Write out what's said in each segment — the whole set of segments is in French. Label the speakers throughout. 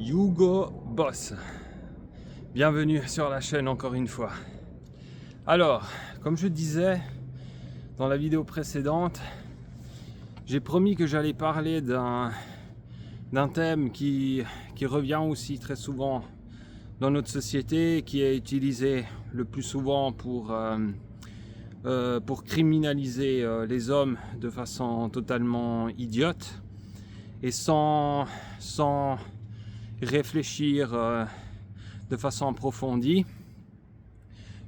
Speaker 1: Hugo Boss. Bienvenue sur la chaîne encore une fois. Alors, comme je disais dans la vidéo précédente, j'ai promis que j'allais parler d'un thème qui revient aussi très souvent dans notre société, qui est utilisé le plus souvent pour criminaliser les hommes de façon totalement idiote et sans réfléchir de façon approfondie.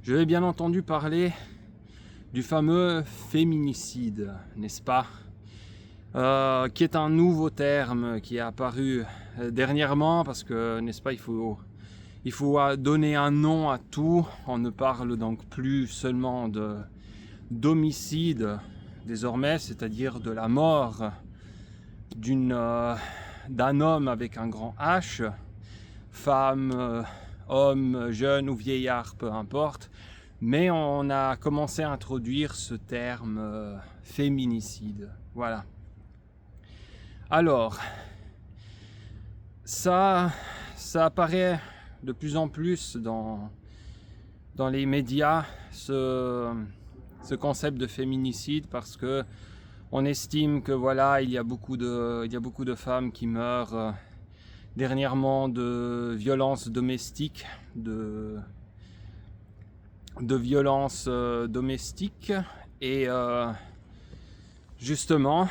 Speaker 1: Je vais bien entendu parler du fameux féminicide, n'est-ce pas, qui est un nouveau terme qui est apparu dernièrement parce que, n'est-ce pas, il faut donner un nom à tout. On ne parle donc plus seulement d'homicide désormais, c'est-à-dire de la mort d'un homme avec un grand H, femme, homme, jeune ou vieillard, peu importe, mais on a commencé à introduire ce terme féminicide. Voilà. Alors, ça apparaît de plus en plus dans les médias, ce concept de féminicide, parce que on estime que voilà, il y a beaucoup de femmes qui meurent dernièrement de violences domestiques, de violences domestiques, et justement,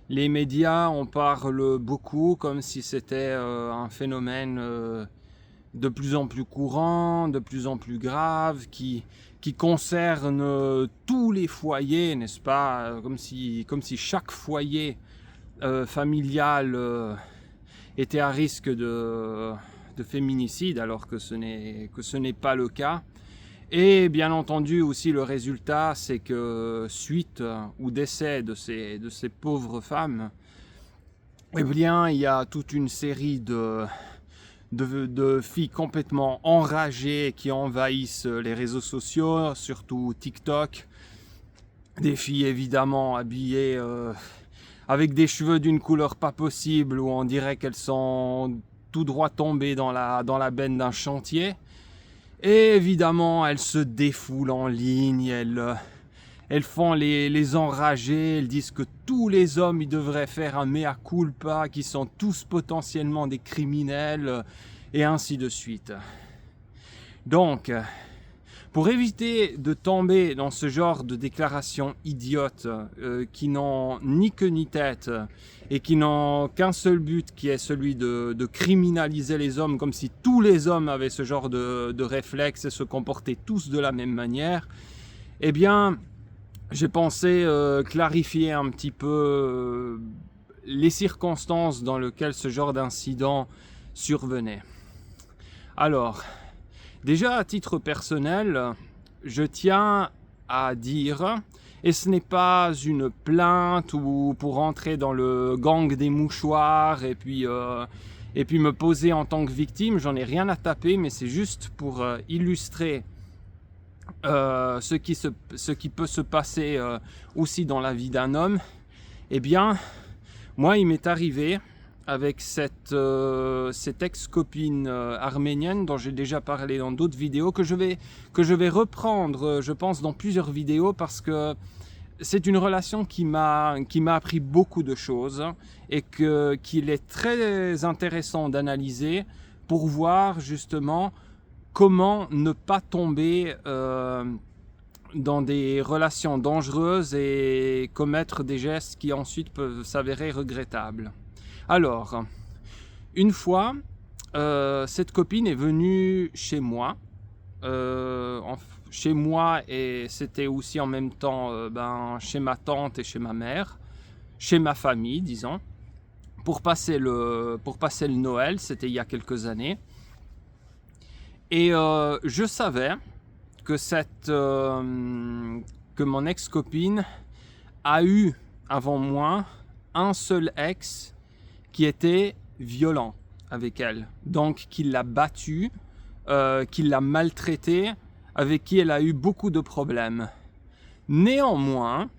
Speaker 1: les médias en parlent beaucoup comme si c'était un phénomène de plus en plus courant, de plus en plus grave, qui concerne tous les foyers, n'est-ce pas, comme si chaque foyer familial était à risque de féminicide, alors que ce n'est pas le cas. Et bien entendu aussi le résultat, c'est que suite au décès de ces pauvres femmes, eh bien il y a toute une série de filles complètement enragées qui envahissent les réseaux sociaux, surtout TikTok. Des filles évidemment habillées avec des cheveux d'une couleur pas possible, où on dirait qu'elles sont tout droit tombées dans la benne d'un chantier. Et évidemment, elles se défoulent en ligne, elles font les enragées, elles disent que tous les hommes ils devraient faire un mea culpa, qu'ils sont tous potentiellement des criminels, et ainsi de suite. Donc, pour éviter de tomber dans ce genre de déclarations idiotes qui n'ont ni queue ni tête et qui n'ont qu'un seul but, qui est celui de criminaliser les hommes, comme si tous les hommes avaient ce genre de réflexe et se comportaient tous de la même manière, eh bien, j'ai pensé clarifier un petit peu les circonstances dans lesquelles ce genre d'incident survenait. Alors, déjà à titre personnel, je tiens à dire, et ce n'est pas une plainte ou pour entrer dans le gang des mouchoirs et puis me poser en tant que victime, j'en ai rien à taper, mais c'est juste pour illustrer ce qui peut se passer aussi dans la vie d'un homme. Eh bien, moi il m'est arrivé avec cette ex-copine arménienne dont j'ai déjà parlé dans d'autres vidéos, que je vais reprendre, je pense, dans plusieurs vidéos, parce que c'est une relation qui m'a appris beaucoup de choses et qu'il est très intéressant d'analyser pour voir justement comment ne pas tomber dans des relations dangereuses et commettre des gestes qui ensuite peuvent s'avérer regrettables. Alors, une fois, cette copine est venue chez moi, et c'était aussi en même temps chez ma tante et chez ma mère, chez ma famille, disons, pour passer le Noël. C'était il y a quelques années. Et je savais que mon ex-copine a eu avant moi un seul ex qui était violent avec elle, donc qui l'a battue, qui l'a maltraitée, avec qui elle a eu beaucoup de problèmes. Néanmoins,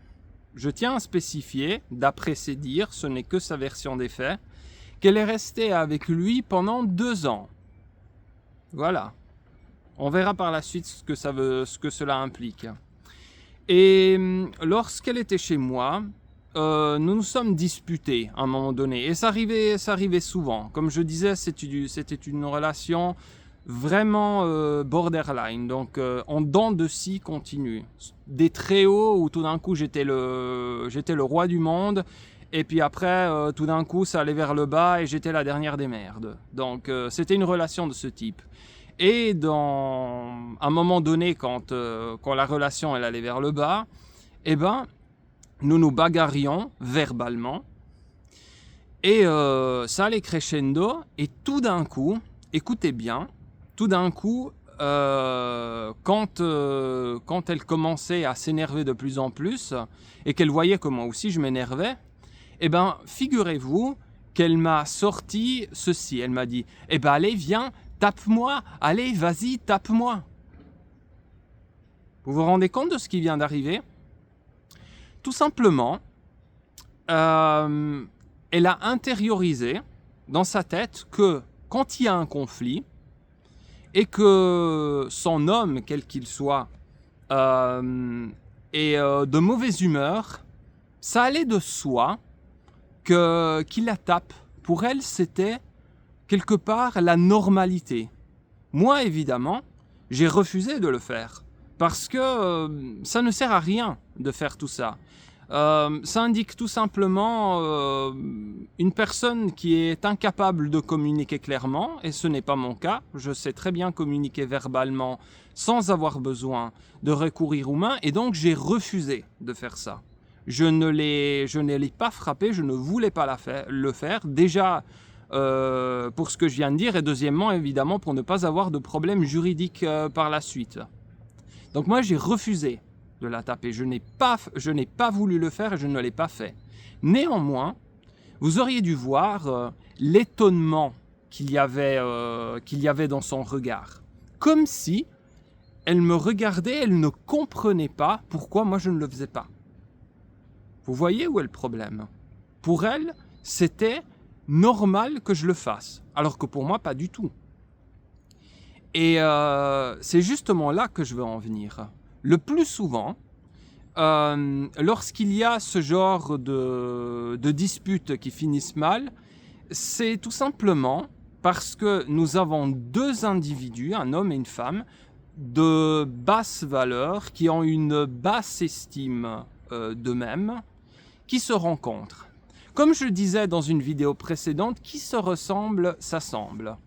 Speaker 1: je tiens à spécifier, d'après ses dires, ce n'est que sa version des faits, qu'elle est restée avec lui pendant 2 ans. Voilà. On verra par la suite ce que cela implique. Et lorsqu'elle était chez moi, nous nous sommes disputés à un moment donné. Et ça arrivait souvent. Comme je disais, c'était une relation vraiment borderline. Donc en dents de scie continue. Des très hauts où tout d'un coup j'étais le roi du monde. Et puis après, tout d'un coup, ça allait vers le bas et j'étais la dernière des merdes. Donc c'était une relation de ce type. Et à un moment donné, quand la relation elle allait vers le bas, eh ben, nous nous bagarrions verbalement. Et ça allait crescendo. Et tout d'un coup, écoutez bien, tout d'un coup, quand elle commençait à s'énerver de plus en plus, et qu'elle voyait que moi aussi je m'énervais, eh ben, figurez-vous qu'elle m'a sorti ceci. Elle m'a dit, eh ben allez, viens, tape-moi, allez, vas-y, tape-moi. Vous vous rendez compte de ce qui vient d'arriver? Tout simplement, elle a intériorisé dans sa tête que quand il y a un conflit et que son homme, quel qu'il soit, est de mauvaise humeur, ça allait de soi qu'il la tape. Pour elle, c'était quelque part la normalité. Moi, évidemment, j'ai refusé de le faire parce que ça ne sert à rien de faire tout ça. Ça indique tout simplement une personne qui est incapable de communiquer clairement, et ce n'est pas mon cas. Je sais très bien communiquer verbalement sans avoir besoin de recourir aux mains, et donc j'ai refusé de faire ça. Je ne l'ai pas frappé, je ne voulais pas le faire. Déjà, pour ce que je viens de dire, et deuxièmement, évidemment, pour ne pas avoir de problème juridique par la suite. Donc moi, j'ai refusé de la taper. Je n'ai pas voulu le faire et je ne l'ai pas fait. Néanmoins, vous auriez dû voir l'étonnement qu'il y avait dans son regard. Comme si elle me regardait, elle ne comprenait pas pourquoi moi je ne le faisais pas. Vous voyez où est le problème? Pour elle, c'était normal que je le fasse, alors que pour moi, pas du tout. Et c'est justement là que je veux en venir. Le plus souvent, lorsqu'il y a ce genre de disputes qui finissent mal, c'est tout simplement parce que nous avons deux individus, un homme et une femme, de basse valeur, qui ont une basse estime d'eux-mêmes, qui se rencontrent. Comme je le disais dans une vidéo précédente, qui se ressemble, s'assemble.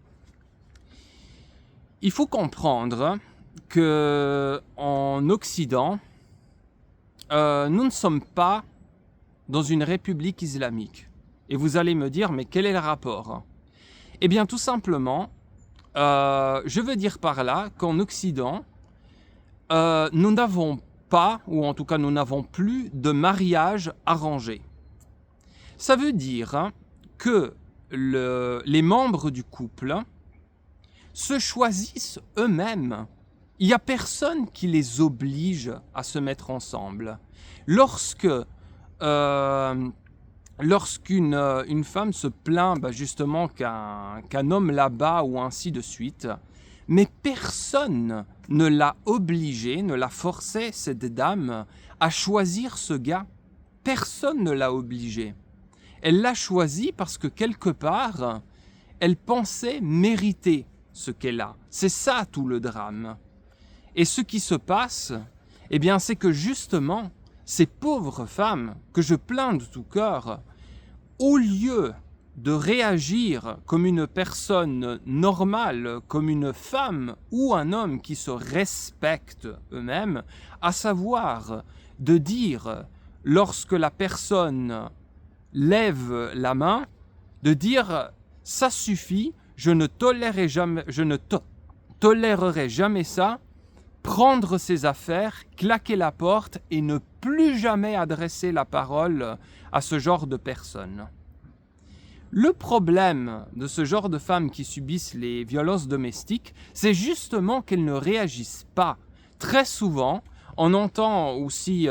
Speaker 1: Il faut comprendre qu'en Occident, nous ne sommes pas dans une république islamique. Et vous allez me dire, mais quel est le rapport? Eh bien, tout simplement, je veux dire par là qu'en Occident, nous n'avons pas, ou en tout cas nous n'avons plus de mariage arrangé. Ça veut dire que les membres du couple se choisissent eux-mêmes. Il n'y a personne qui les oblige à se mettre ensemble. Lorsqu'une femme se plaint justement qu'un homme la bat ou ainsi de suite, mais personne ne l'a obligée, ne l'a forcée, cette dame, à choisir ce gars. Personne ne l'a obligée. Elle l'a choisi parce que quelque part, elle pensait mériter ce qu'elle a. C'est ça tout le drame. Et ce qui se passe, eh bien, c'est que justement, ces pauvres femmes que je plains de tout cœur, au lieu de réagir comme une personne normale, comme une femme ou un homme qui se respectent eux-mêmes, à savoir de dire, lorsque la personne lève la main, de dire « ça suffit, je ne tolérerai jamais ça », prendre ses affaires, claquer la porte et ne plus jamais adresser la parole à ce genre de personnes. Le problème de ce genre de femmes qui subissent les violences domestiques, c'est justement qu'elles ne réagissent pas. Très souvent, on entend aussi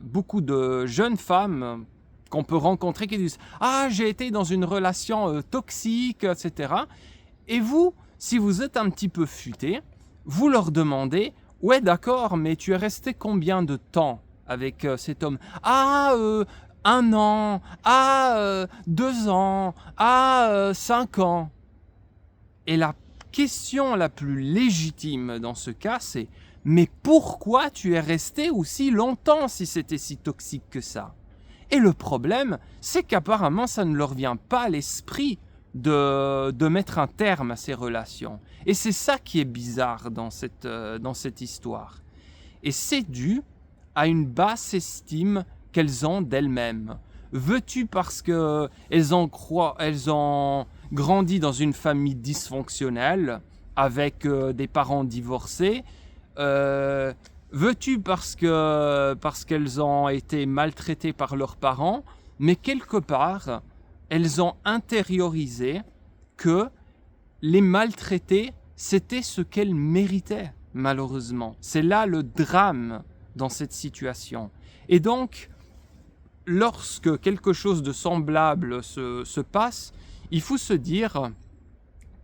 Speaker 1: beaucoup de jeunes femmes qu'on peut rencontrer qui disent « Ah, j'ai été dans une relation toxique, etc. » Et vous, si vous êtes un petit peu futé, vous leur demandez « Ouais, d'accord, mais tu es resté combien de temps avec cet homme ?»« Ah, 1 an, 2 ans, 5 ans. » Et la question la plus légitime dans ce cas, c'est « Mais pourquoi tu es resté aussi longtemps si c'était si toxique que ça ?» Et le problème, c'est qu'apparemment, ça ne leur vient pas à l'esprit de mettre un terme à ces relations. Et c'est ça qui est bizarre dans cette histoire. Et c'est dû à une basse estime qu'elles ont d'elles-mêmes. Veux-tu parce qu'elles ont grandi dans une famille dysfonctionnelle avec des parents divorcés, veux-tu parce qu'elles ont été maltraitées par leurs parents, mais quelque part, elles ont intériorisé que les maltraiter, c'était ce qu'elles méritaient, malheureusement. C'est là le drame dans cette situation. Et donc, lorsque quelque chose de semblable se passe, il faut se dire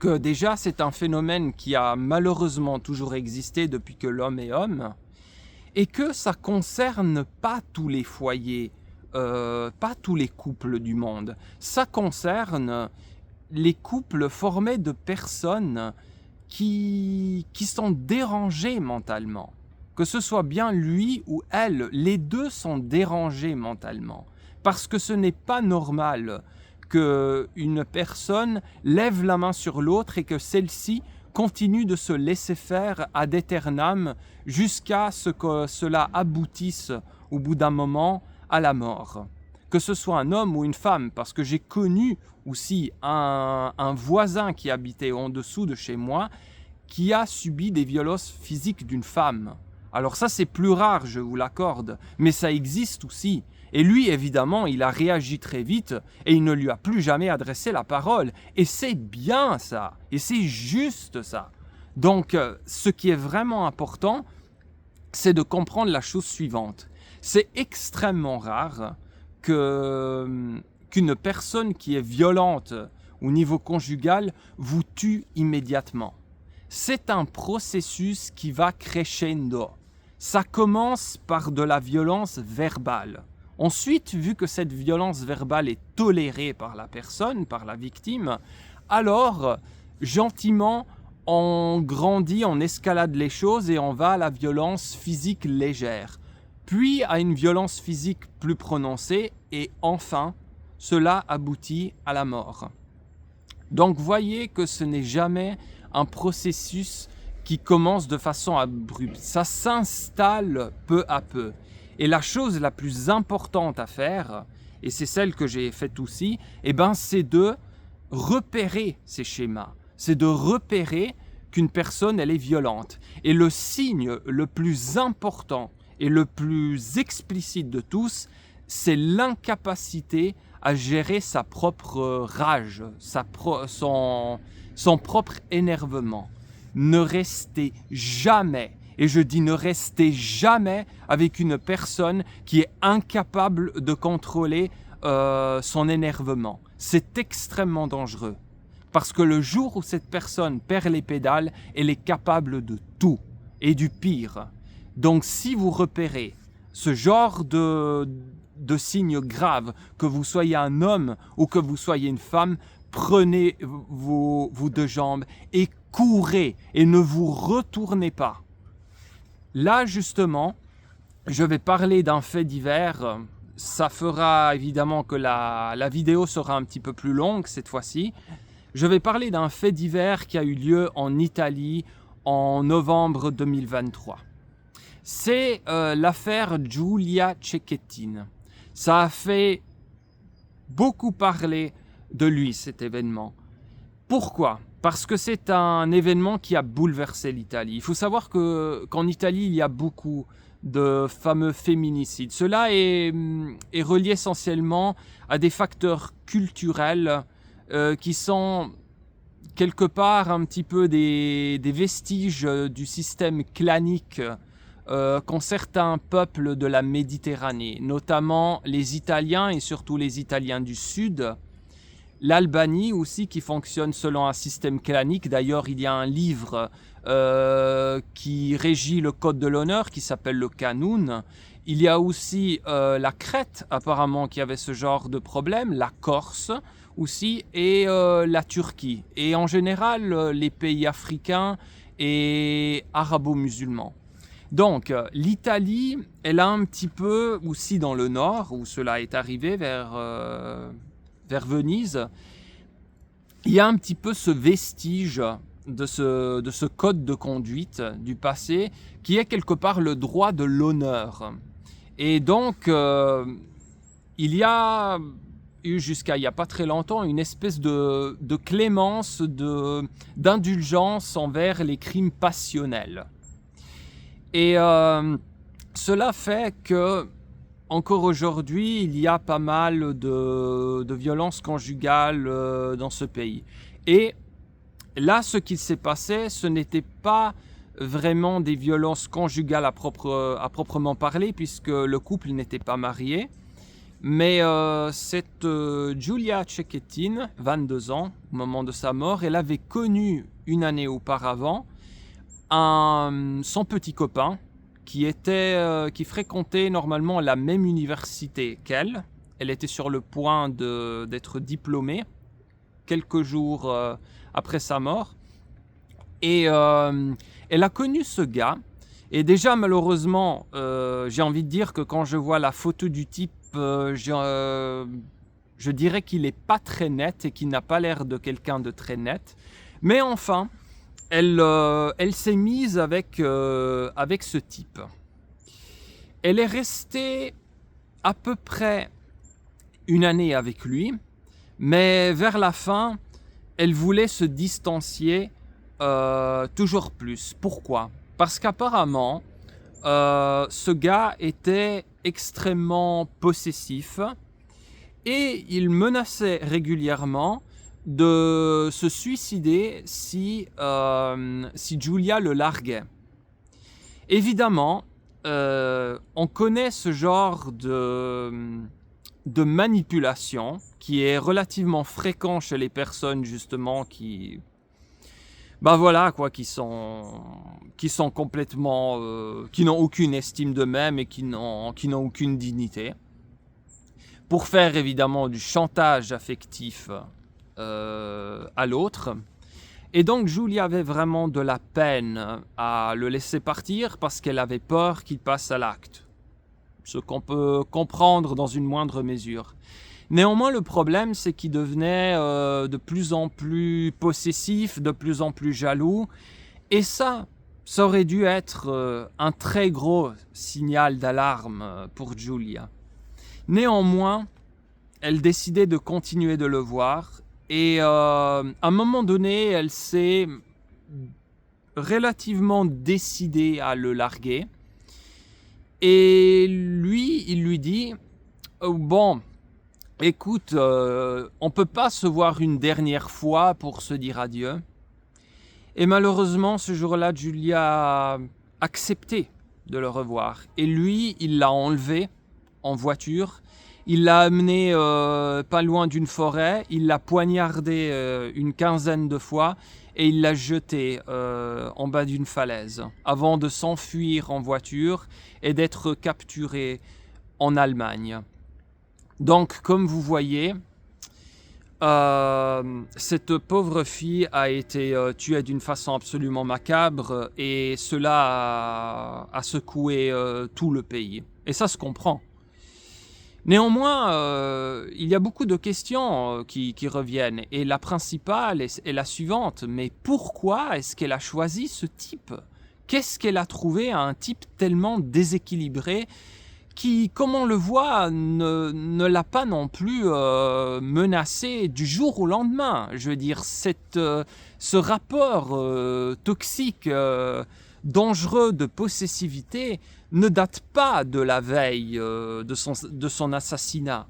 Speaker 1: que déjà c'est un phénomène qui a malheureusement toujours existé depuis que l'homme est homme, et que ça concerne pas tous les foyers, pas tous les couples du monde. Ça concerne les couples formés de personnes qui sont dérangées mentalement. Que ce soit bien lui ou elle, les deux sont dérangés mentalement. Parce que ce n'est pas normal qu'une personne lève la main sur l'autre et que celle-ci continue de se laisser faire ad aeternam jusqu'à ce que cela aboutisse au bout d'un moment à la mort. Que ce soit un homme ou une femme, parce que j'ai connu aussi un voisin qui habitait en dessous de chez moi qui a subi des violences physiques d'une femme. Alors ça c'est plus rare, je vous l'accorde, mais ça existe aussi. Et lui, évidemment, il a réagi très vite et il ne lui a plus jamais adressé la parole. Et c'est bien ça, et c'est juste ça. Donc, ce qui est vraiment important, c'est de comprendre la chose suivante. C'est extrêmement rare qu'une personne qui est violente au niveau conjugal vous tue immédiatement. C'est un processus qui va crescendo. Ça commence par de la violence verbale. Ensuite, vu que cette violence verbale est tolérée par la personne, par la victime, alors, gentiment, on grandit, on escalade les choses et on va à la violence physique légère, puis à une violence physique plus prononcée et enfin, cela aboutit à la mort. Donc, voyez que ce n'est jamais un processus qui commence de façon abrupte. Ça s'installe peu à peu. Et la chose la plus importante à faire, et c'est celle que j'ai faite aussi, c'est de repérer ces schémas. C'est de repérer qu'une personne, elle est violente. Et le signe le plus important et le plus explicite de tous, c'est l'incapacité à gérer sa propre rage, son propre énervement. Ne restez jamais, et je dis ne restez jamais avec une personne qui est incapable de contrôler son énervement. C'est extrêmement dangereux. Parce que le jour où cette personne perd les pédales, elle est capable de tout et du pire. Donc si vous repérez ce genre de signes graves, que vous soyez un homme ou que vous soyez une femme, prenez vos 2 jambes et courez et ne vous retournez pas. Là, justement, je vais parler d'un fait divers. Ça fera évidemment que la vidéo sera un petit peu plus longue cette fois-ci. Je vais parler d'un fait divers qui a eu lieu en Italie en novembre 2023. C'est l'affaire Giulia Cecchettin. Ça a fait beaucoup parler de lui, cet événement. Pourquoi ? Parce que c'est un événement qui a bouleversé l'Italie. Il faut savoir qu'en Italie, il y a beaucoup de fameux féminicides. Cela est relié essentiellement à des facteurs culturels qui sont quelque part un petit peu des vestiges du système clanique qu'ont certains peuples de la Méditerranée, notamment les Italiens et surtout les Italiens du Sud. L'Albanie aussi qui fonctionne selon un système clanique. D'ailleurs, il y a un livre qui régit le code de l'honneur qui s'appelle le Qanun. Il y a aussi la Crète apparemment qui avait ce genre de problème, la Corse aussi et la Turquie. Et en général, les pays africains et arabo-musulmans. Donc, l'Italie, elle a un petit peu aussi dans le nord, où cela est arrivé vers Venise, il y a un petit peu ce vestige de ce code de conduite du passé qui est quelque part le droit de l'honneur. Et donc, il y a eu jusqu'à il n'y a pas très longtemps une espèce de clémence, d'indulgence envers les crimes passionnels. Et cela fait que encore aujourd'hui, il y a pas mal de violences conjugales dans ce pays. Et là, ce qui s'est passé, ce n'était pas vraiment des violences conjugales à proprement parler, puisque le couple n'était pas marié. Mais cette Giulia Cecchettin, 22 ans, au moment de sa mort, elle avait connu une année auparavant son petit copain, qui fréquentait normalement la même université qu'elle. Elle était sur le point d'être diplômée quelques jours après sa mort. Et elle a connu ce gars. Et déjà, malheureusement, j'ai envie de dire que quand je vois la photo du type, je dirais qu'il n'est pas très net et qu'il n'a pas l'air de quelqu'un de très net. Mais enfin, elle s'est mise avec ce type. Elle est restée à peu près une année avec lui, mais vers la fin, elle voulait se distancier toujours plus. Pourquoi ? Parce qu'apparemment, ce gars était extrêmement possessif et il menaçait régulièrement de se suicider si Giulia le larguait. Évidemment, on connaît ce genre de manipulation qui est relativement fréquent chez les personnes justement qui sont complètement qui n'ont aucune estime d'eux-mêmes et qui n'ont aucune dignité, pour faire évidemment du chantage affectif à l'autre. Et donc Giulia avait vraiment de la peine à le laisser partir parce qu'elle avait peur qu'il passe à l'acte, ce qu'on peut comprendre dans une moindre mesure. Néanmoins, le problème, c'est qu'il devenait de plus en plus possessif, de plus en plus jaloux, et ça aurait dû être un très gros signal d'alarme pour Giulia. Néanmoins, elle décidait de continuer de le voir. Et à un moment donné, elle s'est relativement décidée à le larguer. Et lui, il lui dit bon, écoute, on ne peut pas se voir une dernière fois pour se dire adieu. Et malheureusement, ce jour-là, Giulia a accepté de le revoir. Et lui, il l'a enlevé en voiture. Il l'a amené pas loin d'une forêt, il l'a poignardé une quinzaine de fois et il l'a jeté en bas d'une falaise avant de s'enfuir en voiture et d'être capturé en Allemagne. Donc, comme vous voyez, cette pauvre fille a été tuée d'une façon absolument macabre et cela a secoué tout le pays. Et ça se comprend. Néanmoins, il y a beaucoup de questions qui reviennent et la principale est la suivante. Mais pourquoi est-ce qu'elle a choisi ce type ? Qu'est-ce qu'elle a trouvé à un type tellement déséquilibré qui, comme on le voit, ne l'a pas non plus menacé du jour au lendemain ? Je veux dire, ce rapport toxique, dangereux de possessivité ne date pas de la veille de son assassinat.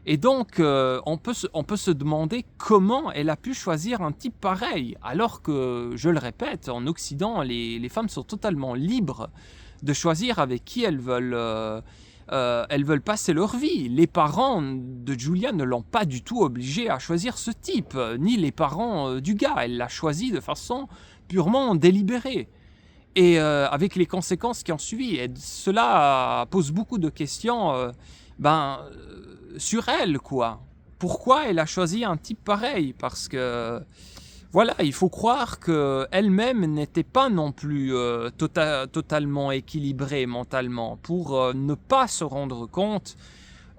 Speaker 1: Et donc, on peut se demander comment elle a pu choisir un type pareil, alors que, je le répète, en Occident, les femmes sont totalement libres de choisir avec qui elles veulent passer leur vie. Les parents de Julia ne l'ont pas du tout obligée à choisir ce type, ni les parents du gars. Elle l'a choisi de façon purement délibérée. Et avec les conséquences qui ont suivi. Et cela pose beaucoup de questions sur elle, quoi. Pourquoi elle a choisi un type pareil? Parce que, voilà, il faut croire qu'elle-même n'était pas non plus totalement équilibrée mentalement pour ne pas se rendre compte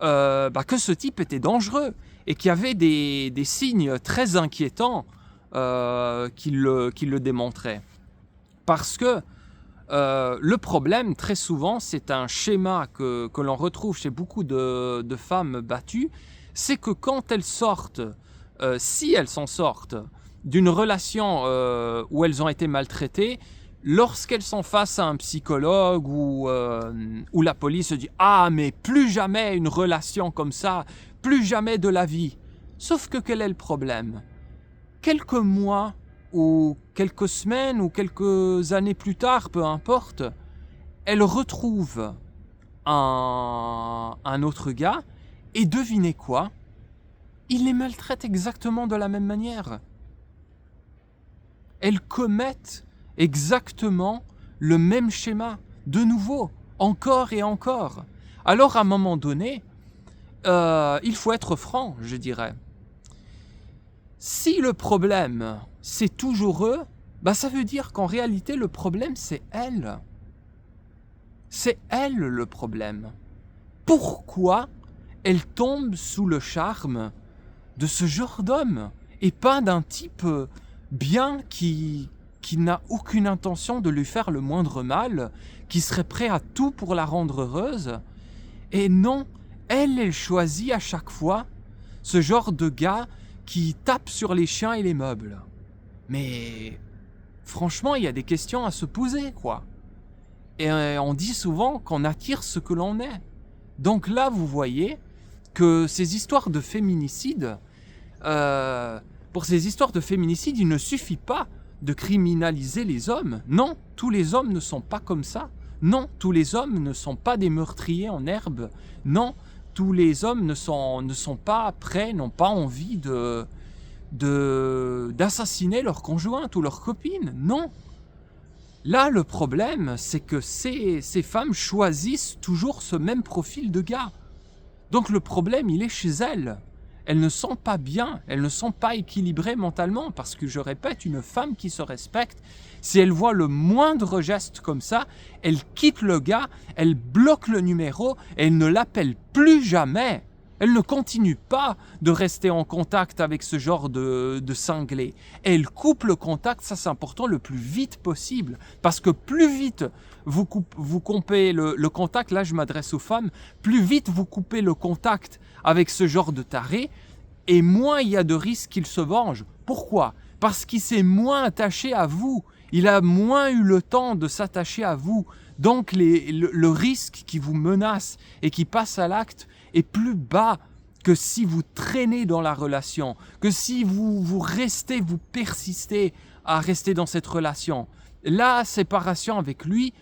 Speaker 1: que ce type était dangereux et qu'il y avait des signes très inquiétants qui le démontraient. Parce que le problème, très souvent, c'est un schéma que l'on retrouve chez beaucoup de femmes battues, c'est que quand elles sortent, si elles s'en sortent, d'une relation où elles ont été maltraitées, lorsqu'elles sont face à un psychologue ou la police se dit « Ah, mais plus jamais une relation comme ça, plus jamais de la vie ». Sauf que quel est le problème? Quelques mois ou quelques semaines ou quelques années plus tard, peu importe, elles retrouvent un autre gars et devinez quoi? Il les maltraite exactement de la même manière. Elles commettent exactement le même schéma, de nouveau, encore et encore. Alors à un moment donné, il faut être franc, je dirais. Si le problème, c'est toujours eux, ça veut dire qu'en réalité, le problème, c'est elle. C'est elle le problème. Pourquoi elle tombe sous le charme de ce genre d'homme et pas d'un type bien qui n'a aucune intention de lui faire le moindre mal, qui serait prêt à tout pour la rendre heureuse? Et non, elle choisit à chaque fois ce genre de gars qui tape sur les chiens et les meubles. Mais franchement, il y a des questions à se poser, quoi. Et on dit souvent qu'on attire ce que l'on est. Donc là, vous voyez que ces histoires de féminicide, pour ces histoires de féminicide, il ne suffit pas de criminaliser les hommes. Non, tous les hommes ne sont pas comme ça. Non, tous les hommes ne sont pas des meurtriers en herbe. Non, tous les hommes ne sont pas prêts, n'ont pas envie d'assassiner leur conjointe ou leur copine. Non. Là, le problème, c'est que ces femmes choisissent toujours ce même profil de gars. Donc le problème, il est chez elles. Elles ne sont pas bien, elles ne sont pas équilibrées mentalement, parce que je répète, une femme qui se respecte, si elle voit le moindre geste comme ça, elle quitte le gars, elle bloque le numéro et elle ne l'appelle plus jamais. Elle ne continue pas de rester en contact avec ce genre de cinglé. Elle coupe le contact, ça c'est important, le plus vite possible. Parce que plus vite vous coupez le contact, là je m'adresse aux femmes, plus vite vous coupez le contact avec ce genre de taré, et moins il y a de risques qu'il se venge. Pourquoi? Parce qu'il s'est moins attaché à vous. Il a moins eu le temps de s'attacher à vous. Donc le risque qui vous menace et qui passe à l'acte est plus bas que si vous traînez dans la relation, que si vous persistez à rester dans cette relation. La séparation avec lui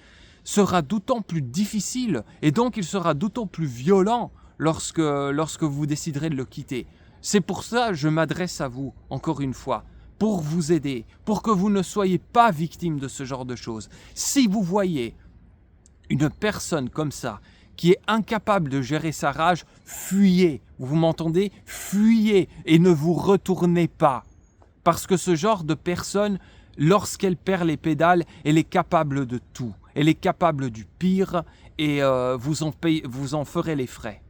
Speaker 1: sera d'autant plus difficile et donc il sera d'autant plus violent lorsque vous déciderez de le quitter. C'est pour ça que je m'adresse à vous, encore une fois, pour vous aider, pour que vous ne soyez pas victime de ce genre de choses. Si vous voyez une personne comme ça, qui est incapable de gérer sa rage, fuyez. Vous m'entendez? Fuyez et ne vous retournez pas. Parce que ce genre de personne, lorsqu'elle perd les pédales, elle est capable de tout. Elle est capable du pire et vous en ferez les frais.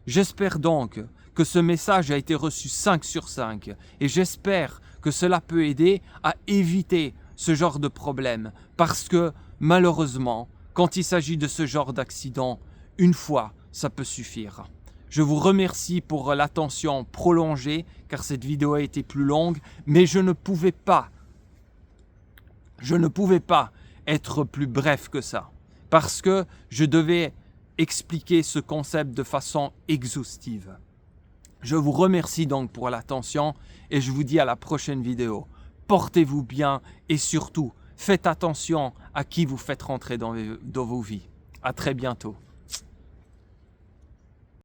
Speaker 1: J'espère donc que ce message a été reçu 5 sur 5 et j'espère que cela peut aider à éviter ce genre de problème. Parce que malheureusement, quand il s'agit de ce genre d'accident, une fois, ça peut suffire. Je vous remercie pour l'attention prolongée, car cette vidéo a été plus longue, mais je ne pouvais pas être plus bref que ça, parce que je devais expliquer ce concept de façon exhaustive. Je vous remercie donc pour l'attention, et je vous dis à la prochaine vidéo. Portez-vous bien, et surtout, Faites attention à qui vous faites rentrer dans vos vies. À très bientôt.